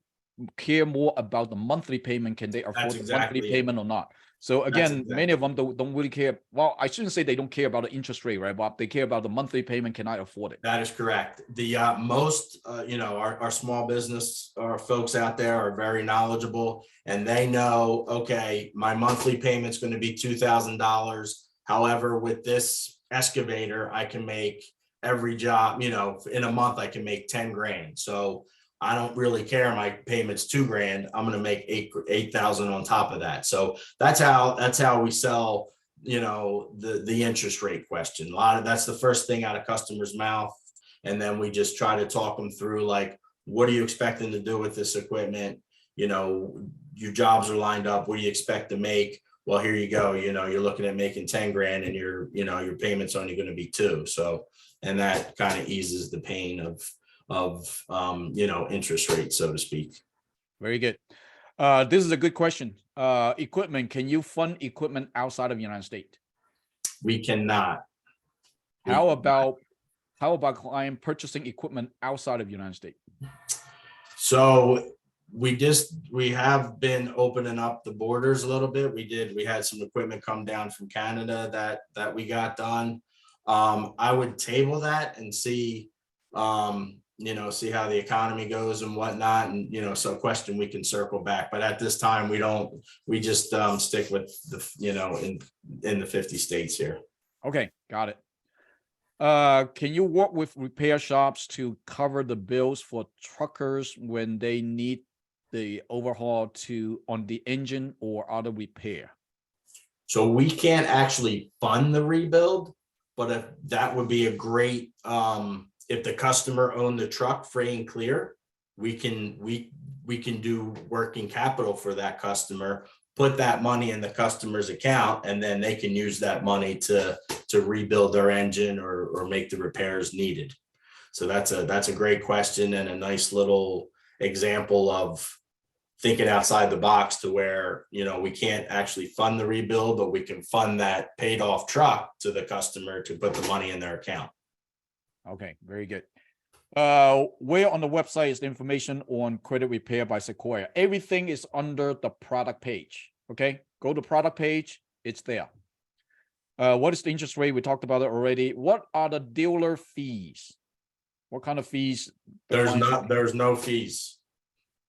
care more about the monthly payment. Can they afford the monthly payment or not? So again, many of them don't really care. Well, I shouldn't say they don't care about the interest rate, right, Bob? They care about the monthly payment. Can I afford it? That is correct. The most, our small business folks out there are very knowledgeable, and they know, okay, my monthly payment's going to be $2,000. However, with this excavator, I can make every job, in a month, I can make 10 grand. So I don't really care. My payment's $2 grand. I'm going to make 8,000 on top of that. So that's how we sell, the interest rate question. That's the first thing out of customers' mouth. And then we just try to talk them through, like, what are you expecting to do with this equipment? Your jobs are lined up. What do you expect to make? Well, here you go. You're looking at making 10 grand and your payment's only going to be 2. So, and that kind of eases the pain of interest rates, so to speak. Very good. This is a good question. Equipment, can you fund equipment outside of the United States? We cannot. How about client purchasing equipment outside of the United States? So we have been opening up the borders a little bit. We had some equipment come down from Canada that we got done. I would table that and see see how the economy goes and whatnot. And, so question we can circle back, but at this time we just stick with the, in the 50 states here. Okay. Got it. Can you work with repair shops to cover the bills for truckers when they need the overhaul on the engine or other repair? So we can't actually fund the rebuild, but if that would be a great if the customer owned the truck free and clear, we can do working capital for that customer, put that money in the customer's account, and then they can use that money to rebuild their engine or make the repairs needed. So that's a great question and a nice little example of thinking outside the box to where, you know, we can't actually fund the rebuild, but we can fund that paid off truck to the customer to put the money in their account. Okay, very good. Where on the website is the information on credit repair by Sequoia? Everything is under the product page. Okay, go to product page, it's there. What is the interest rate? We talked about it already. What are the dealer fees? What kind of fees? There's no fees.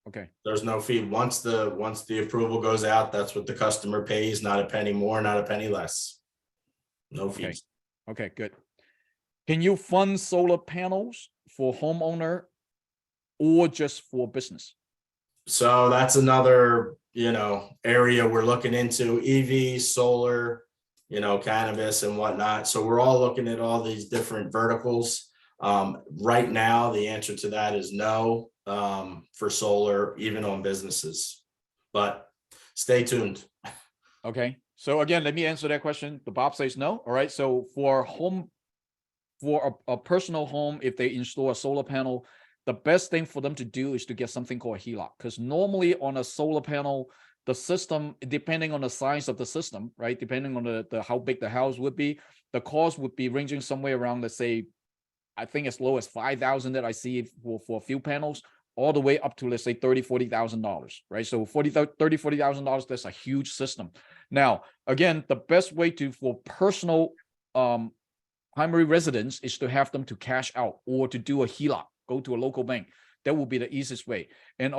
Okay. There's no fee. Once the approval goes out, that's what the customer pays, not a penny more, not a penny less. No fees. Okay, good. Can you fund solar panels for homeowner or just for business? So that's another, you know, area we're looking into: EV, solar, you know, cannabis and whatnot. So we're all looking at all these different verticals. Right now, the answer to that is no, for solar, even on businesses, but stay tuned. Okay. So again, let me answer that question. The Bob says no. All right. So for home, for a personal home, if they install a solar panel, the best thing for them to do is to get something called a HELOC, because normally on a solar panel, the system, depending on the size of the system, right, depending on the how big the house would be, the cost would be ranging somewhere around, let's say, I think as low as $5,000 that I see for a few panels, all the way up to, let's say, $30,000-$40,000, right? So $40,000, that's a huge system. Now, again, the best way for personal primary residence is to have them to cash out or to do a HELOC, go to a local bank. That will be the easiest way. And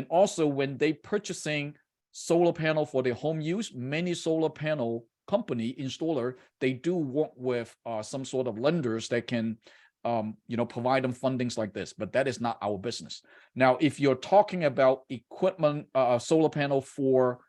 also when they purchasing solar panel for their home use, many solar panel company installer, they do work with some sort of lenders that can you know, provide them fundings like this, but that is not our business. Now, if you're talking about equipment, solar panel for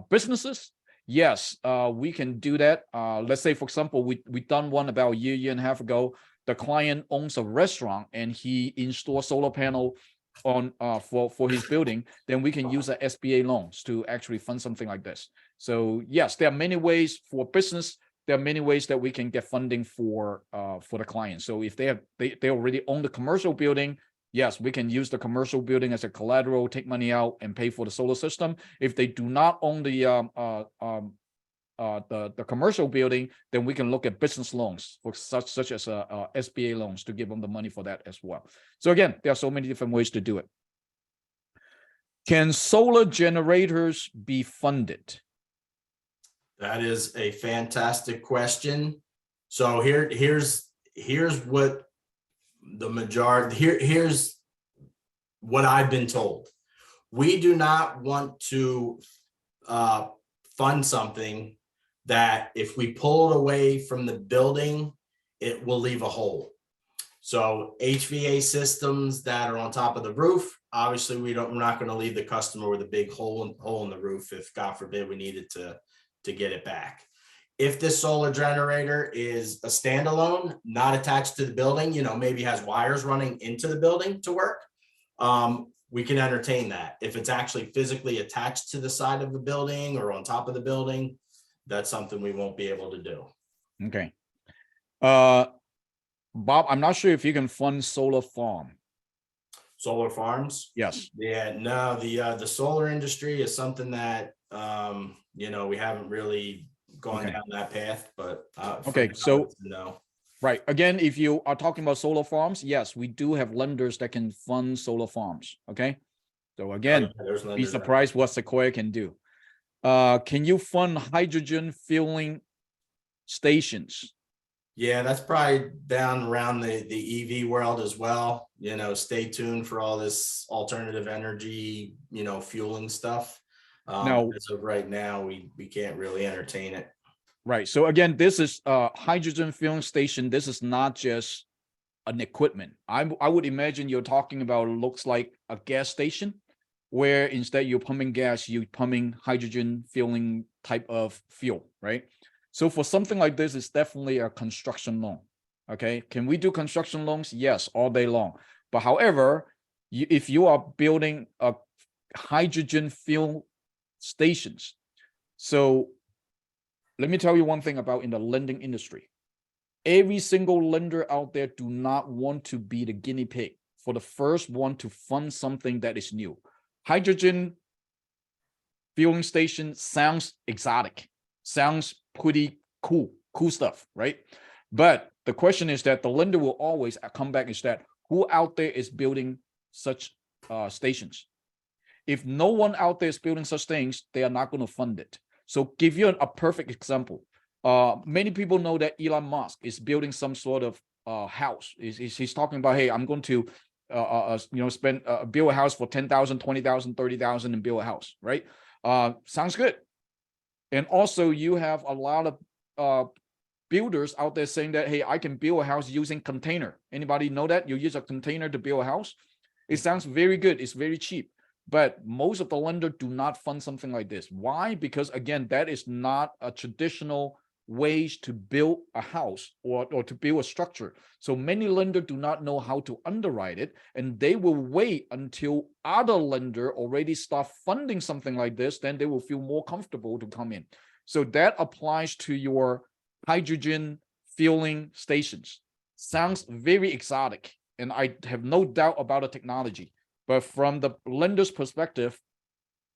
businesses, yes, we can do that. Let's say, for example, we done one about a year and a half ago. The client owns a restaurant and he installed solar panel on for his building. Then we can use the SBA loans to actually fund something like this. So yes, there are many ways for business. There are many ways that we can get funding for the client. So if they already own the commercial building, yes, we can use the commercial building as a collateral, take money out and pay for the solar system. If they do not own the commercial building, then we can look at business loans for such as SBA loans to give them the money for that as well. So again, there are so many different ways to do it. Can solar generators be funded? That is a fantastic question. So here's what the majority, here's what I've been told. We do not want to fund something that if we pull it away from the building, it will leave a hole. So HVA systems that are on top of the roof, obviously we're not going to leave the customer with a big hole in the roof if God forbid we needed to get it back. If this solar generator is a standalone, not attached to the building, you know, maybe has wires running into the building to work, we can entertain that. If it's actually physically attached to the side of the building or on top of the building, that's something we won't be able to do. Okay. Bob, I'm not sure if you can fund solar farm. Solar farms? Yes. Yeah, no, the solar industry is something that, you know, we haven't really gone down that path, but okay, so no. Right. Again, if you are talking about solar farms, yes, we do have lenders that can fund solar farms. Okay. So again, be surprised what Sequoia can do. Can you fund hydrogen fueling stations? Yeah, that's probably down around the EV world as well. You know, stay tuned for all this alternative energy, you know, fueling stuff. Now, as of right now, we can't really entertain it. Right. So again, this is a hydrogen fueling station. This is not just an equipment. I would imagine you're talking about looks like a gas station where instead you're pumping gas, you're pumping hydrogen fueling type of fuel, right? So for something like this, it's definitely a construction loan. Okay, can we do construction loans? Yes, all day long. But however, if you are building a hydrogen fuel stations, so let me tell you one thing about in the lending industry. Every single lender out there do not want to be the guinea pig for the first one to fund something that is new. Hydrogen fueling station sounds exotic, sounds pretty cool stuff, right? But the question is that the lender will always come back is that who out there is building such stations? If no one out there is building such things, they are not going to fund it. So give you a perfect example. Many people know that Elon Musk is building some sort of house. He's talking about, hey, I'm going to build a house for 10,000, 20,000, 30,000 and build a house, right? Sounds good. And also you have a lot of builders out there saying that, hey, I can build a house using container. Anybody know that? You use a container to build a house? It sounds very good. It's very cheap. But most of the lenders do not fund something like this. Why? Because again, that is not a traditional ways to build a house or to build a structure. So many lenders do not know how to underwrite it, and they will wait until other lender already start funding something like this, then they will feel more comfortable to come in. So that applies to your hydrogen fueling stations. Sounds very exotic, and I have no doubt about the technology. But from the lender's perspective,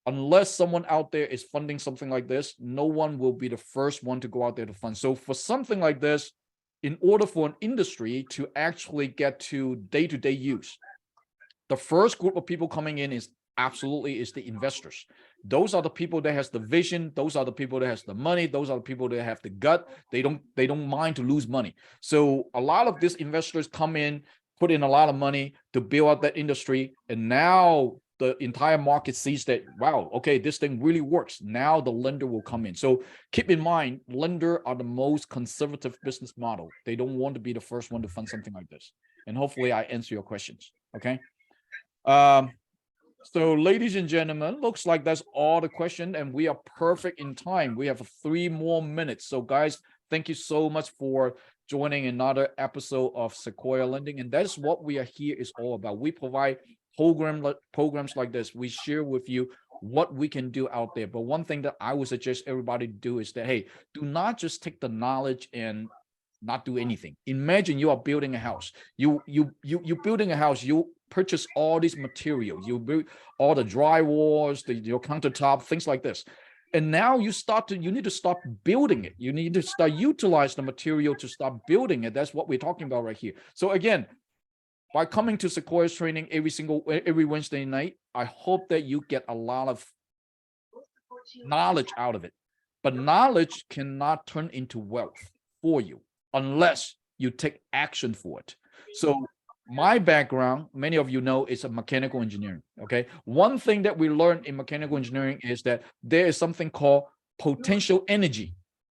unless someone out there is funding something like this, no one will be the first one to go out there to fund. So for something like this, in order for an industry to actually get to day-to-day use, the first group of people coming in is the investors. Those are the people that has the vision. Those are the people that has the money. Those are the people that have the gut. They don't mind to lose money. So a lot of these investors come in, put in a lot of money to build out that industry, and now the entire market sees that, wow, okay, this thing really works. Now the lender will come in. So keep in mind, lender are the most conservative business model. They don't want to be the first one to fund something like this. And hopefully I answer your questions, okay? So ladies and gentlemen, looks like that's all the question, and we are perfect in time. We have 3 more minutes. So guys, thank you so much for joining another episode of Sequoia Lending. And that's what we are here is all about. We provide programs like this. We share with you what we can do out there. But one thing that I would suggest everybody do is that, hey, do not just take the knowledge and not do anything. Imagine you are building a house. You building a house, you purchase all these materials, you build all the drywalls, your countertop, things like this. And now you need to start building it. You need to start utilize the material to start building it. That's what we're talking about right here. So again, by coming to Sequoia's training every Wednesday night, I hope that you get a lot of knowledge out of it. But knowledge cannot turn into wealth for you unless you take action for it. So my background, many of you know, is a mechanical engineering. Okay. One thing that we learned in mechanical engineering is that there is something called potential energy.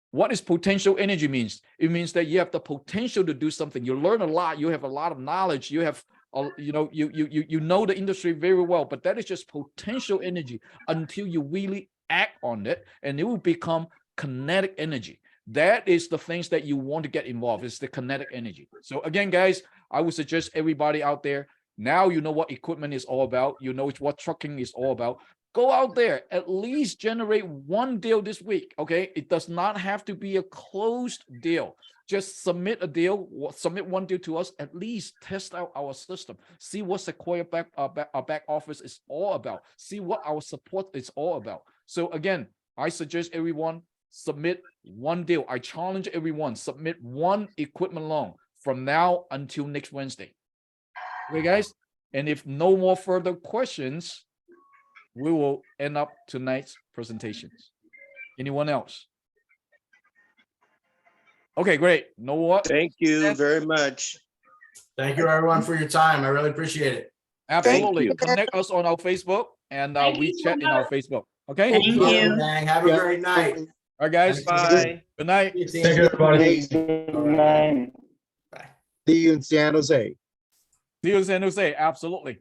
What is potential energy means? It means that you have the potential to do something. You learn a lot. You have a lot of knowledge. You have, you know the industry very well, but that is just potential energy until you really act on it, and it will become kinetic energy. That is the things that you want to get involved. It's the kinetic energy. So again, guys, I would suggest everybody out there, now you know what equipment is all about. You know what trucking is all about. Go out there, at least generate 1 deal this week, okay? It does not have to be a closed deal. Just submit a deal, submit 1 deal to us, at least test out our system. See what Sequoia back office is all about. See what our support is all about. So again, I suggest everyone submit 1 deal. I challenge everyone, submit 1 equipment loan from now until next Wednesday. Okay, guys? And if no more further questions, we will end up tonight's presentations. Anyone else? Okay, great. No what? Thank you very much. Thank you, everyone, for your time. I really appreciate it. Absolutely. you. Connect us on our Facebook, and we chat in our Facebook. Okay. Thank you. Bang. Have a great night. All right, guys. Bye. Good night. Thank you, everybody. See you in San Jose. See you in San Jose. Absolutely.